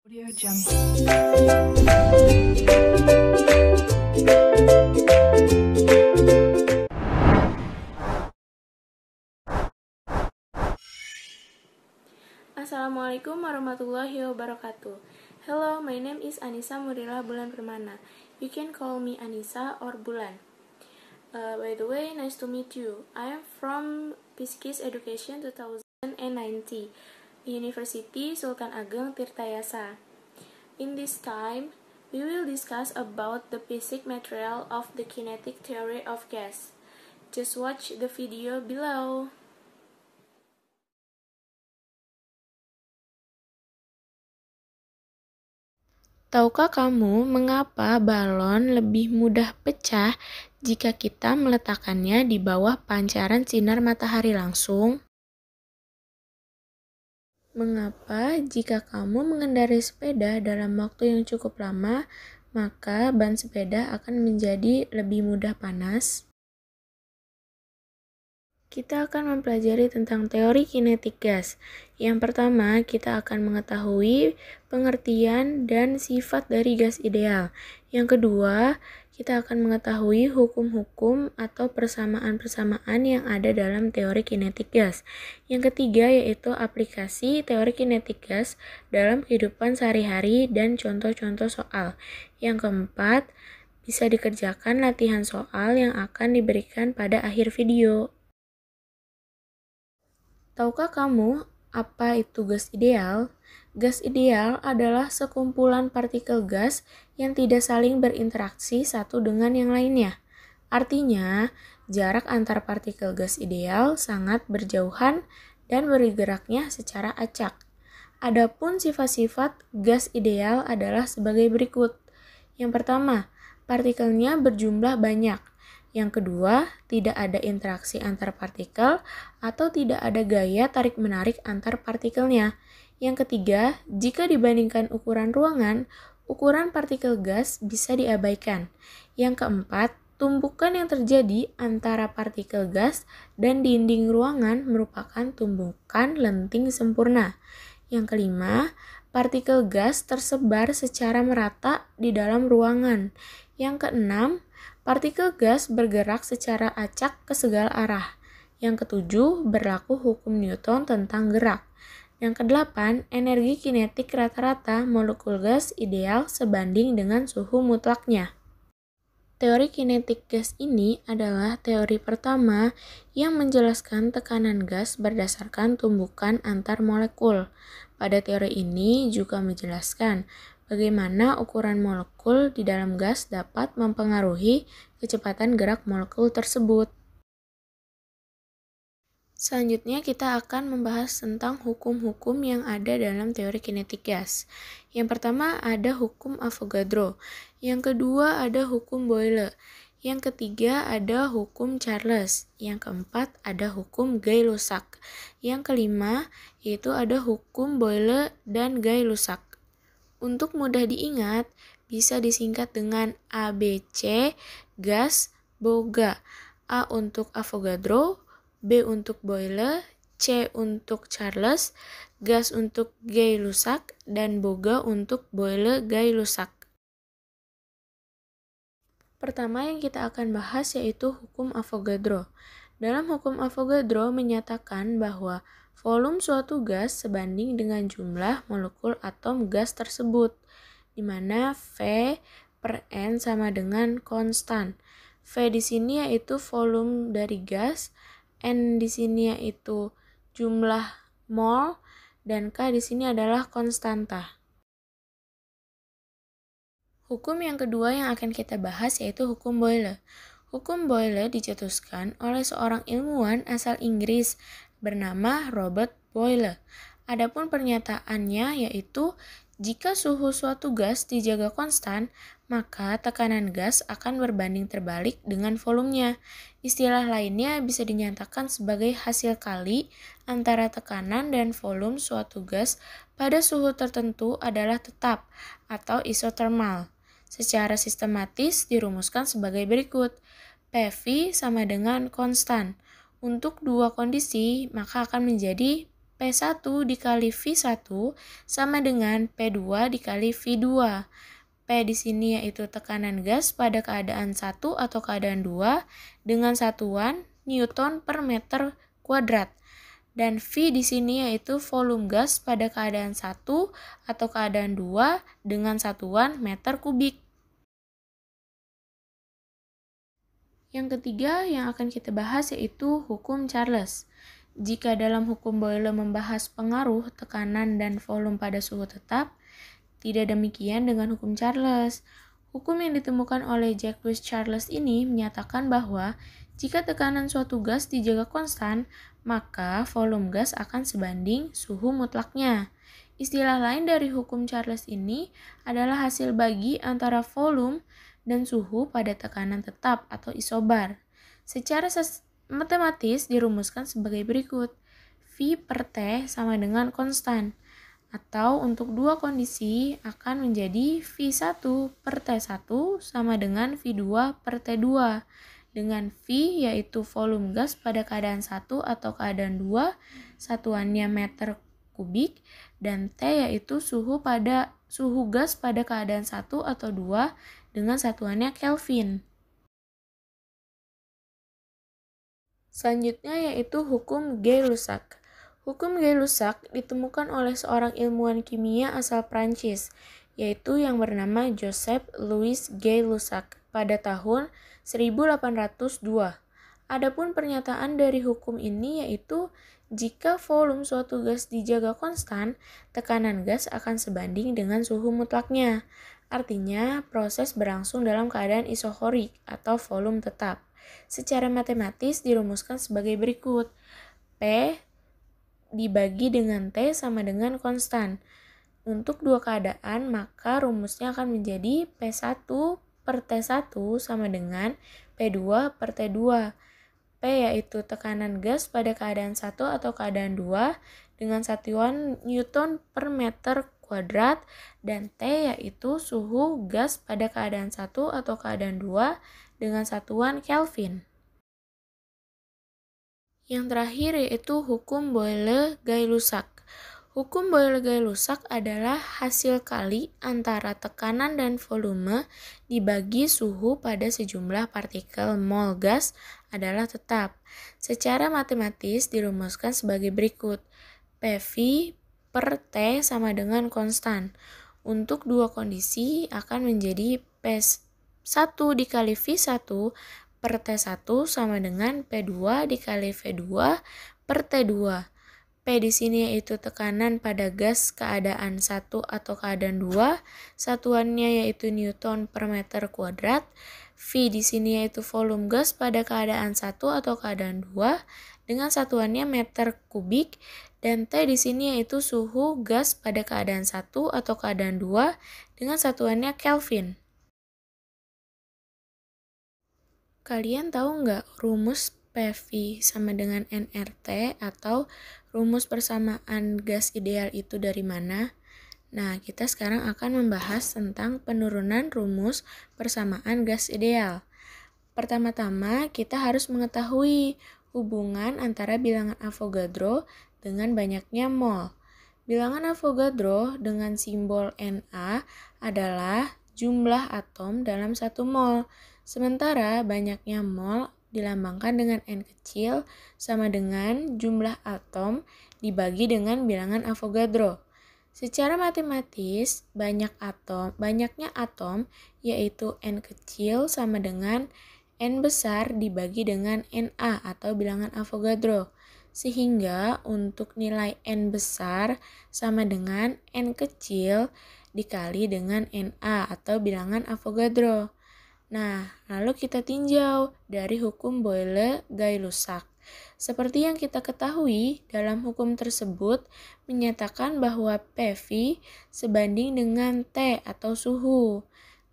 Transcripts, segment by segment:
Audio Jungle. Assalamualaikum warahmatullahi wabarakatuh. Hello, my name is Anissa Murila Bulan Permana. You can call me Anissa or Bulan. By the way, nice to meet you. I am from Piskis Education 2090, University Sultan Ageng Tirtayasa. In this time, we will discuss about the basic material of the kinetic theory of gas. Just watch the video below. Tahukah kamu mengapa balon lebih mudah pecah jika kita meletakkannya di bawah pancaran sinar matahari langsung? Mengapa jika kamu mengendarai sepeda dalam waktu yang cukup lama, maka ban sepeda akan menjadi lebih mudah panas? Kita akan mempelajari tentang teori kinetik gas. Yang pertama, kita akan mengetahui pengertian dan sifat dari gas ideal. Yang kedua, kita akan mengetahui hukum-hukum atau persamaan-persamaan yang ada dalam teori kinetik gas. Yang ketiga, yaitu aplikasi teori kinetik gas dalam kehidupan sehari-hari dan contoh-contoh soal. Yang keempat, bisa dikerjakan latihan soal yang akan diberikan pada akhir video. Tahukah kamu apa itu gas ideal? Gas ideal adalah sekumpulan partikel gas yang tidak saling berinteraksi satu dengan yang lainnya. Artinya, jarak antar partikel gas ideal sangat berjauhan dan bergeraknya secara acak. Adapun sifat-sifat gas ideal adalah sebagai berikut. Yang pertama, partikelnya berjumlah banyak. Yang kedua, tidak ada interaksi antar partikel atau tidak ada gaya tarik-menarik antar partikelnya. Yang ketiga, jika dibandingkan ukuran ruangan, ukuran partikel gas bisa diabaikan. Yang keempat, tumbukan yang terjadi antara partikel gas dan dinding ruangan merupakan tumbukan lenting sempurna. Yang kelima, partikel gas tersebar secara merata di dalam ruangan. Yang keenam, partikel gas bergerak secara acak ke segala arah. Yang ketujuh, berlaku hukum Newton tentang gerak. Yang kedelapan, energi kinetik rata-rata molekul gas ideal sebanding dengan suhu mutlaknya. Teori kinetik gas ini adalah teori pertama yang menjelaskan tekanan gas berdasarkan tumbukan antar molekul. Pada teori ini juga menjelaskan bagaimana ukuran molekul di dalam gas dapat mempengaruhi kecepatan gerak molekul tersebut. Selanjutnya kita akan membahas tentang hukum-hukum yang ada dalam teori kinetik gas. Yang pertama ada hukum Avogadro, yang kedua ada hukum Boyle, yang ketiga ada hukum Charles, yang keempat ada hukum Gay-Lussac, yang kelima yaitu ada hukum Boyle dan Gay-Lussac. Untuk mudah diingat, bisa disingkat dengan ABC, gas, boga. A untuk Avogadro, B untuk Boyle, C untuk Charles, gas untuk Gay-Lussac, dan boga untuk Boyle-Gay-Lussac. Pertama yang kita akan bahas yaitu hukum Avogadro. Dalam hukum Avogadro menyatakan bahwa volume suatu gas sebanding dengan jumlah molekul atom gas tersebut, di mana V per N sama dengan konstan. V di sini yaitu volume dari gas, N di sini yaitu jumlah mol, dan K di sini adalah konstanta. Hukum yang kedua yang akan kita bahas yaitu hukum Boyle. Hukum Boyle dicetuskan oleh seorang ilmuwan asal Inggris bernama Robert Boyle. Adapun pernyataannya yaitu jika suhu suatu gas dijaga konstan, maka tekanan gas akan berbanding terbalik dengan volumenya. Istilah lainnya bisa dinyatakan sebagai hasil kali antara tekanan dan volume suatu gas pada suhu tertentu adalah tetap atau isothermal. Secara sistematis dirumuskan sebagai berikut. PV sama dengan konstan. Untuk dua kondisi, maka akan menjadi P1 dikali V1 sama dengan P2 dikali V2. P di sini yaitu tekanan gas pada keadaan 1 atau keadaan 2 dengan satuan Newton per meter kuadrat. Dan V di sini yaitu volume gas pada keadaan 1 atau keadaan 2 dengan satuan meter kubik. Yang ketiga yang akan kita bahas yaitu hukum Charles. Jika dalam hukum Boyle membahas pengaruh tekanan dan volume pada suhu tetap, tidak demikian dengan hukum Charles. Hukum yang ditemukan oleh Jacques Charles ini menyatakan bahwa jika tekanan suatu gas dijaga konstan, maka volume gas akan sebanding suhu mutlaknya. Istilah lain dari hukum Charles ini adalah hasil bagi antara volume dan suhu pada tekanan tetap atau isobar. Secara matematis dirumuskan sebagai berikut. V per T sama dengan konstan. Atau untuk dua kondisi akan menjadi V1 per T1 sama dengan V2 per T2. Dengan V yaitu volume gas pada keadaan 1 atau keadaan 2, satuannya meter kubik, dan T yaitu suhu gas pada keadaan 1 atau 2 dengan satuannya Kelvin. Selanjutnya yaitu hukum Gay-Lussac. Hukum Gay-Lussac ditemukan oleh seorang ilmuwan kimia asal Prancis, yaitu yang bernama Joseph Louis Gay-Lussac pada tahun 1802. Adapun pernyataan dari hukum ini yaitu jika volume suatu gas dijaga konstan, tekanan gas akan sebanding dengan suhu mutlaknya. Artinya, proses berlangsung dalam keadaan isokorik atau volume tetap. Secara matematis dirumuskan sebagai berikut. P dibagi dengan T sama dengan konstan. Untuk dua keadaan, maka rumusnya akan menjadi P1 per T1 sama dengan P2 per T2. P yaitu tekanan gas pada keadaan 1 atau keadaan 2 dengan satuan Newton per meter kuadrat, dan T yaitu suhu gas pada keadaan 1 atau keadaan 2 dengan satuan Kelvin. Yang terakhir yaitu hukum Boyle-Gay-Lussac. Hukum Boyle-Gay-Lussac adalah hasil kali antara tekanan dan volume dibagi suhu pada sejumlah partikel mol gas adalah tetap. Secara matematis dirumuskan sebagai berikut. PV per T sama dengan konstan. Untuk dua kondisi akan menjadi P1 dikali V1 per T1 sama dengan P2 dikali V2 per T2. P di sini yaitu tekanan pada gas keadaan 1 atau keadaan 2, satuannya yaitu Newton per meter kuadrat. V di sini yaitu volume gas pada keadaan 1 atau keadaan 2 dengan satuannya meter kubik, dan T di sini yaitu suhu gas pada keadaan 1 atau keadaan 2 dengan satuannya Kelvin. Kalian tahu nggak rumus PV sama dengan nRT atau rumus persamaan gas ideal itu dari mana? Nah, kita sekarang akan membahas tentang penurunan rumus persamaan gas ideal. Pertama-tama, kita harus mengetahui hubungan antara bilangan Avogadro dengan banyaknya mol. Bilangan Avogadro dengan simbol Na adalah jumlah atom dalam 1 mol. Sementara banyaknya mol dilambangkan dengan N kecil sama dengan jumlah atom dibagi dengan bilangan Avogadro. Secara matematis, banyaknya atom yaitu N kecil sama dengan N besar dibagi dengan Na atau bilangan Avogadro. Sehingga untuk nilai N besar sama dengan N kecil dikali dengan Na atau bilangan Avogadro. Nah, lalu kita tinjau dari hukum Boyle-Gay-Lussac. Seperti yang kita ketahui, dalam hukum tersebut menyatakan bahwa PV sebanding dengan T atau suhu.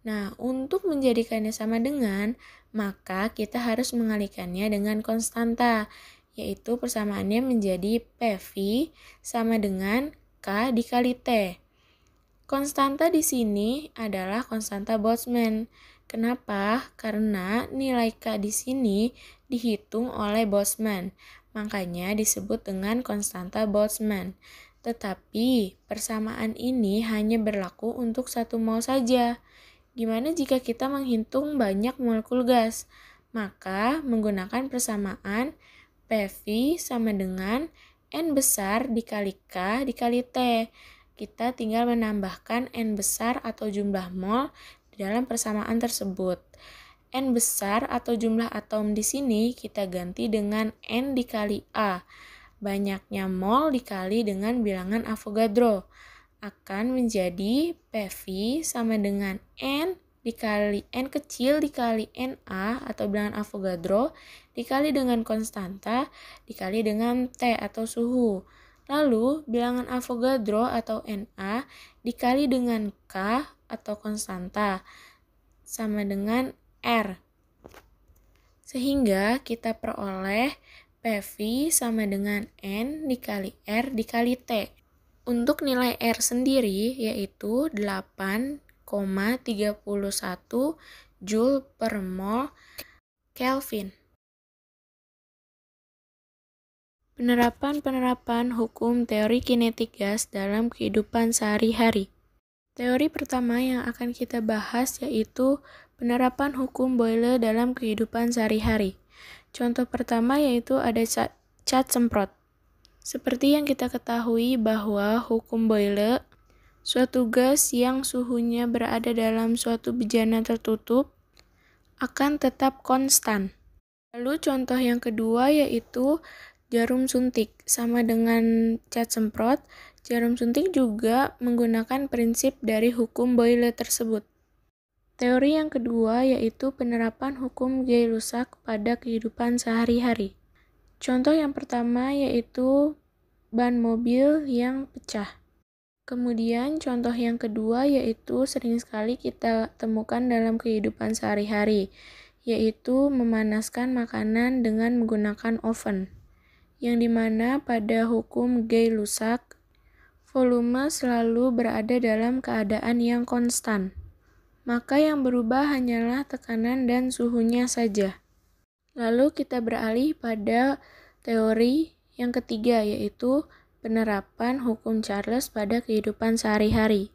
Nah, untuk menjadikannya sama dengan, maka kita harus mengalihkannya dengan konstanta, yaitu persamaannya menjadi PV sama dengan K dikali T. Konstanta di sini adalah konstanta Boltzmann. Kenapa? Karena nilai K di sini dihitung oleh Boltzmann. Makanya disebut dengan konstanta Boltzmann. Tetapi persamaan ini hanya berlaku untuk 1 mol saja. Gimana jika kita menghitung banyak molekul gas? Maka menggunakan persamaan PV sama dengan N besar dikali K dikali T. Kita tinggal menambahkan N besar atau jumlah mol di dalam persamaan tersebut. N besar atau jumlah atom di sini kita ganti dengan N dikali A. Banyaknya mol dikali dengan bilangan Avogadro. Akan menjadi PV sama dengan N dikali N kecil dikali Na atau bilangan Avogadro dikali dengan konstanta dikali dengan T atau suhu. Lalu bilangan Avogadro atau Na dikali dengan K atau konstanta sama dengan R. Sehingga kita peroleh PV sama dengan N dikali R dikali T. Untuk nilai R sendiri yaitu 8,31 Joule per mol Kelvin. Penerapan hukum teori kinetik gas dalam kehidupan sehari-hari. Teori pertama yang akan kita bahas yaitu penerapan hukum Boyle dalam kehidupan sehari-hari. Contoh pertama yaitu ada cat semprot. Seperti yang kita ketahui bahwa hukum Boyle, suatu gas yang suhunya berada dalam suatu bejana tertutup akan tetap konstan. Lalu contoh yang kedua yaitu jarum suntik. Sama dengan cat semprot, jarum suntik juga menggunakan prinsip dari hukum Boyle tersebut. Teori yang kedua yaitu penerapan hukum Gay-Lussac pada kehidupan sehari-hari. Contoh yang pertama yaitu ban mobil yang pecah. Kemudian contoh yang kedua yaitu sering sekali kita temukan dalam kehidupan sehari-hari, yaitu memanaskan makanan dengan menggunakan oven. Yang dimana pada hukum Gay-Lussac, volume selalu berada dalam keadaan yang konstan. Maka yang berubah hanyalah tekanan dan suhunya saja. Lalu kita beralih pada teori yang ketiga yaitu penerapan hukum Charles pada kehidupan sehari-hari.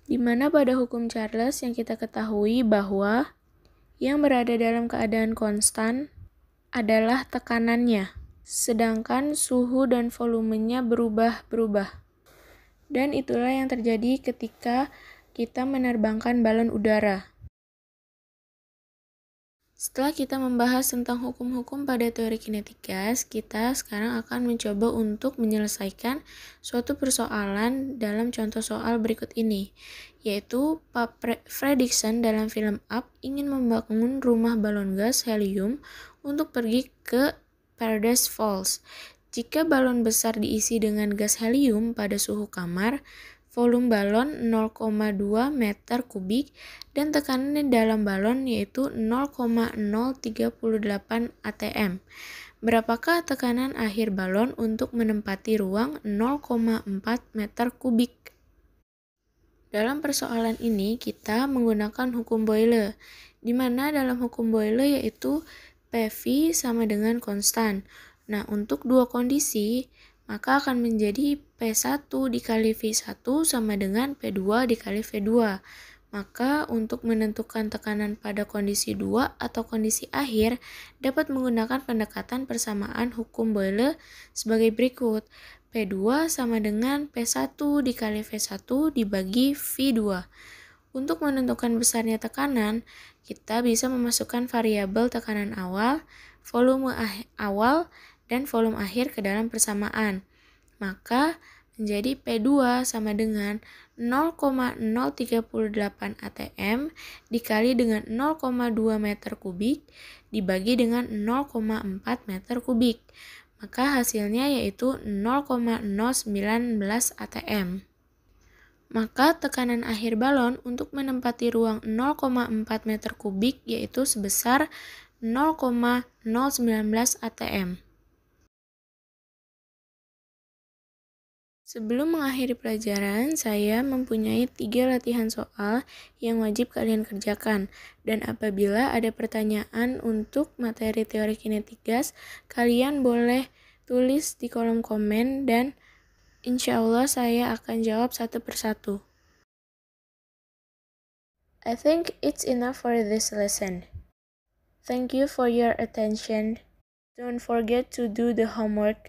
Di mana pada hukum Charles yang kita ketahui bahwa yang berada dalam keadaan konstan adalah tekanannya, sedangkan suhu dan volumenya berubah-berubah. Dan itulah yang terjadi ketika kita menerbangkan balon udara. Setelah kita membahas tentang hukum-hukum pada teori kinetik gas, kita sekarang akan mencoba untuk menyelesaikan suatu persoalan dalam contoh soal berikut ini, yaitu Pak Fredrickson dalam film Up ingin membangun rumah balon gas helium untuk pergi ke Paradise Falls. Jika balon besar diisi dengan gas helium pada suhu kamar, volume balon 0,2 meter kubik dan tekanan di dalam balon yaitu 0,038 atm. Berapakah tekanan akhir balon untuk menempati ruang 0,4 meter kubik? Dalam persoalan ini kita menggunakan hukum Boyle, di mana dalam hukum Boyle yaitu PV sama dengan konstan. Nah, untuk dua kondisi, maka akan menjadi P1 dikali V1 sama dengan P2 dikali V2. Maka untuk menentukan tekanan pada kondisi 2 atau kondisi akhir dapat menggunakan pendekatan persamaan hukum Boyle sebagai berikut. P2 sama dengan P1 dikali V1 dibagi V2. Untuk menentukan besarnya tekanan, kita bisa memasukkan variabel tekanan awal, volume awal, dan volume akhir ke dalam persamaan. Maka menjadi P2 sama dengan 0,038 atm dikali dengan 0,2 meter kubik dibagi dengan 0,4 meter kubik. Maka hasilnya yaitu 0,019 atm. Maka tekanan akhir balon untuk menempati ruang 0,4 meter kubik yaitu sebesar 0,019 atm. Sebelum mengakhiri pelajaran, saya mempunyai 3 latihan soal yang wajib kalian kerjakan. Dan apabila ada pertanyaan untuk materi teori kinetik gas, kalian boleh tulis di kolom komen dan insya Allah saya akan jawab satu persatu. I think it's enough for this lesson. Thank you for your attention. Don't forget to do the homework.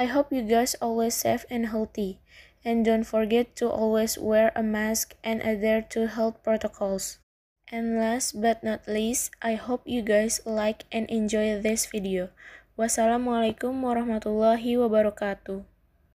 I hope you guys always safe and healthy. And don't forget to always wear a mask and adhere to health protocols. And last but not least, I hope you guys like and enjoy this video. Wassalamualaikum warahmatullahi wabarakatuh.